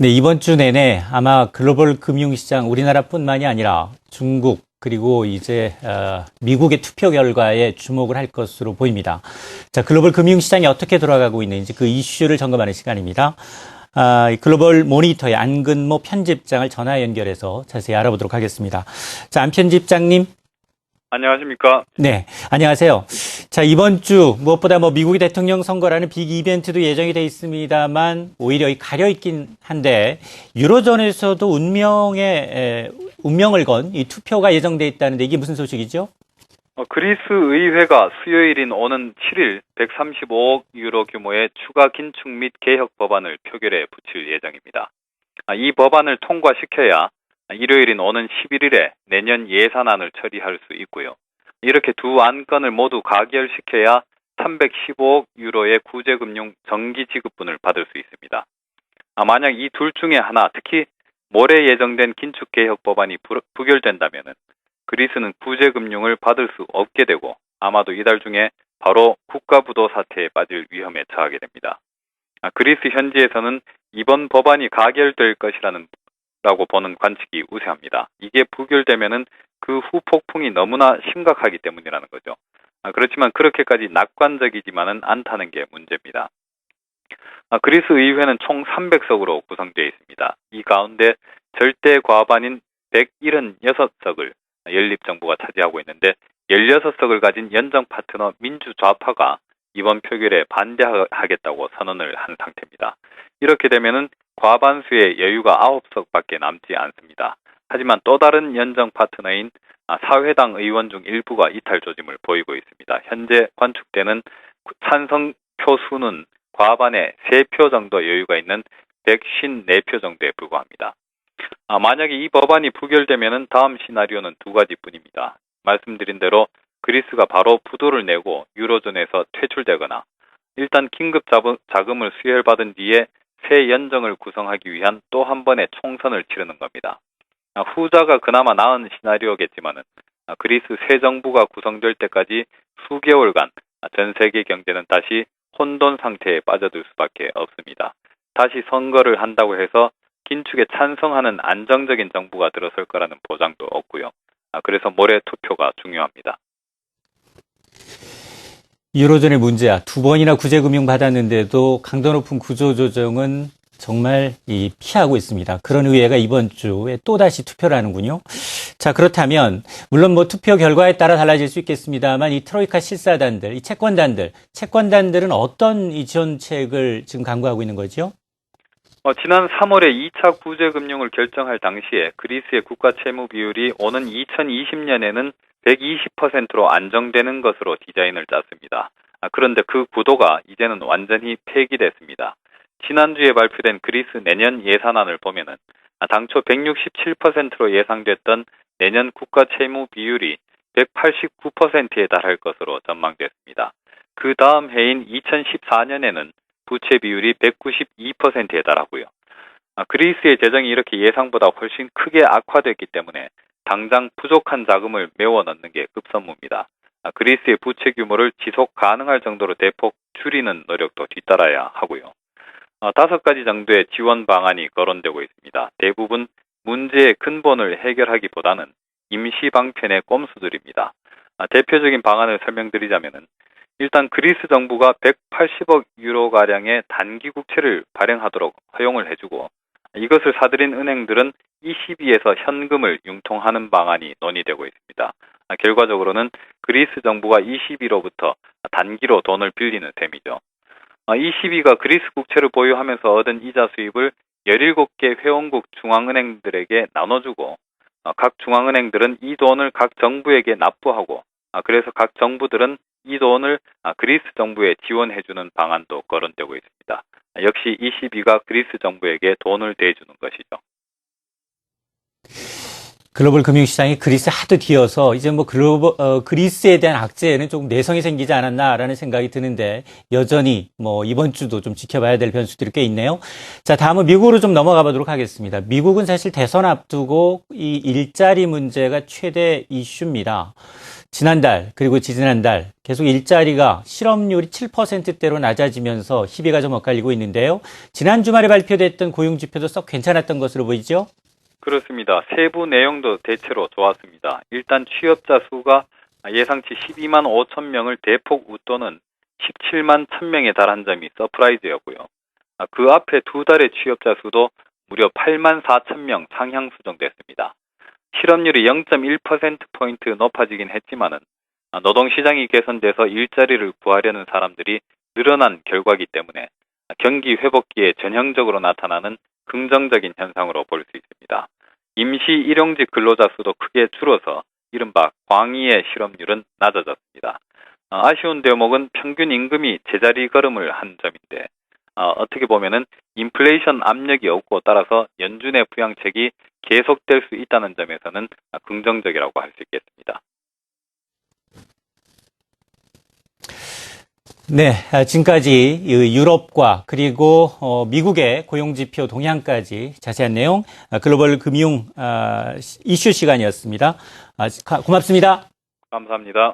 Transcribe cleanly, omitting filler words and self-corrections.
네, 이번 주 내내 아마 글로벌 금융시장 우리나라뿐만이 아니라 중국 그리고 이제 미국의 투표 결과에 주목을 할 것으로 보입니다. 자, 글로벌 금융시장이 어떻게 돌아가고 있는지 그 이슈를 점검하는 시간입니다. 글로벌 모니터의 안근모 편집장을 전화 연결해서 자세히 알아보도록 하겠습니다. 자, 안 편집장님. 안녕하십니까? 네, 안녕하세요. 자, 이번 주 무엇보다 미국의 대통령 선거라는 빅 이벤트도 예정이 돼 있습니다만 오히려 가려 있긴 한데 유로존에서도 운명을 건 이 투표가 예정돼 있다는데 이게 무슨 소식이죠? 그리스 의회가 수요일인 오는 7일 135억 유로 규모의 추가 긴축 및 개혁 법안을 표결에 붙일 예정입니다. 이 법안을 통과시켜야 일요일인 오는 11일에 내년 예산안을 처리할 수 있고요. 이렇게 두 안건을 모두 가결시켜야 315억 유로의 구제금융 정기 지급분을 받을 수 있습니다. 만약 이 둘 중에 하나, 특히 모레 예정된 긴축개혁 법안이 부결된다면 그리스는 구제금융을 받을 수 없게 되고 아마도 이달 중에 바로 국가부도 사태에 빠질 위험에 처하게 됩니다. 그리스 현지에서는 이번 법안이 가결될 것이라고 보는 관측이 우세합니다. 이게 부결되면은 그 후 폭풍이 너무나 심각하기 때문이라는 거죠. 그렇지만 그렇게까지 낙관적이지만은 않다는 게 문제입니다. 그리스 의회는 총 300석으로 구성되어 있습니다. 이 가운데 절대 과반인 176석을 연립정부가 차지하고 있는데 16석을 가진 연정 파트너 민주좌파가 이번 표결에 반대하겠다고 선언을 한 상태입니다. 이렇게 되면은 과반수의 여유가 9석밖에 남지 않습니다. 하지만 또 다른 연정 파트너인 사회당 의원 중 일부가 이탈 조짐을 보이고 있습니다. 현재 관측되는 찬성표 수는 과반의 3표 정도 여유가 있는 154표 정도에 불과합니다. 만약에 이 법안이 부결되면 다음 시나리오는 두 가지뿐입니다. 말씀드린 대로 그리스가 바로 부도를 내고 유로존에서 퇴출되거나 일단 긴급 자금을 수혈받은 뒤에 새 연정을 구성하기 위한 또 한 번의 총선을 치르는 겁니다. 후자가 그나마 나은 시나리오겠지만은 그리스 새 정부가 구성될 때까지 수개월간 전 세계 경제는 다시 혼돈 상태에 빠져들 수밖에 없습니다. 다시 선거를 한다고 해서 긴축에 찬성하는 안정적인 정부가 들어설 거라는 보장도 없고요. 그래서 모레 투표가 중요합니다. 유로존의 문제야. 2번이나 구제금융 받았는데도 강도 높은 구조조정은 정말 피하고 있습니다. 그런 의회가 이번 주에 또다시 투표를 하는군요. 자, 그렇다면 물론 투표 결과에 따라 달라질 수 있겠습니다만 이 트로이카 실사단들, 이 채권단들은 어떤 이 지원책을 지금 강구하고 있는 거죠? 지난 3월에 2차 구제금융을 결정할 당시에 그리스의 국가 채무 비율이 오는 2020년에는 120%로 안정되는 것으로 디자인을 짰습니다. 그런데 그 구도가 이제는 완전히 폐기됐습니다. 지난주에 발표된 그리스 내년 예산안을 보면은 당초 167%로 예상됐던 내년 국가 채무 비율이 189%에 달할 것으로 전망됐습니다. 그 다음 해인 2014년에는 부채 비율이 192%에 달하고요. 그리스의 재정이 이렇게 예상보다 훨씬 크게 악화됐기 때문에 당장 부족한 자금을 메워 넣는 게 급선무입니다. 그리스의 부채 규모를 지속 가능할 정도로 대폭 줄이는 노력도 뒤따라야 하고요. 5가지 정도의 지원 방안이 거론되고 있습니다. 대부분 문제의 근본을 해결하기보다는 임시 방편의 꼼수들입니다. 대표적인 방안을 설명드리자면은 일단 그리스 정부가 180억 유로가량의 단기 국채를 발행하도록 허용을 해주고 이것을 사들인 은행들은 ECB에서 현금을 융통하는 방안이 논의되고 있습니다. 결과적으로는 그리스 정부가 ECB로부터 단기로 돈을 빌리는 셈이죠. ECB가 그리스 국채를 보유하면서 얻은 이자 수입을 17개 회원국 중앙은행들에게 나눠주고 각 중앙은행들은 이 돈을 각 정부에게 납부하고 그래서 각 정부들은 이 돈을 그리스 정부에 지원해주는 방안도 거론되고 있습니다. 역시 ECB가 그리스 정부에게 돈을 대주는 것이죠. 글로벌 금융시장이 그리스 하도 뒤어서 이제 뭐 그리스에 대한 악재에는 조금 내성이 생기지 않았나라는 생각이 드는데 여전히 뭐 이번 주도 좀 지켜봐야 될 변수들이 꽤 있네요. 자, 다음은 미국으로 좀 넘어가 보도록 하겠습니다. 미국은 사실 대선 앞두고 이 일자리 문제가 최대 이슈입니다. 지난달 그리고 지지난달 계속 일자리가 실업률이 7%대로 낮아지면서 희비가 좀 엇갈리고 있는데요. 지난 주말에 발표됐던 고용지표도 썩 괜찮았던 것으로 보이죠? 그렇습니다. 세부 내용도 대체로 좋았습니다. 일단 취업자 수가 예상치 12만 5천 명을 대폭 웃도는 17만 1,000명에 달한 점이 서프라이즈였고요. 그 앞에 두 달의 취업자 수도 무려 8만 4천 명 상향 수정됐습니다. 실업률이 0.1%포인트 높아지긴 했지만은 노동시장이 개선돼서 일자리를 구하려는 사람들이 늘어난 결과이기 때문에 경기 회복기에 전형적으로 나타나는 긍정적인 현상으로 볼 수 있습니다. 임시 일용직 근로자 수도 크게 줄어서 이른바 광의의 실업률은 낮아졌습니다. 아쉬운 대목은 평균 임금이 제자리 걸음을 한 점인데 어떻게 보면은 인플레이션 압력이 없고 따라서 연준의 부양책이 계속될 수 있다는 점에서는 긍정적이라고 할 수 있겠습니다. 네, 지금까지 유럽과 그리고 미국의 고용지표 동향까지 자세한 내용 글로벌 금융 이슈 시간이었습니다. 고맙습니다. 감사합니다.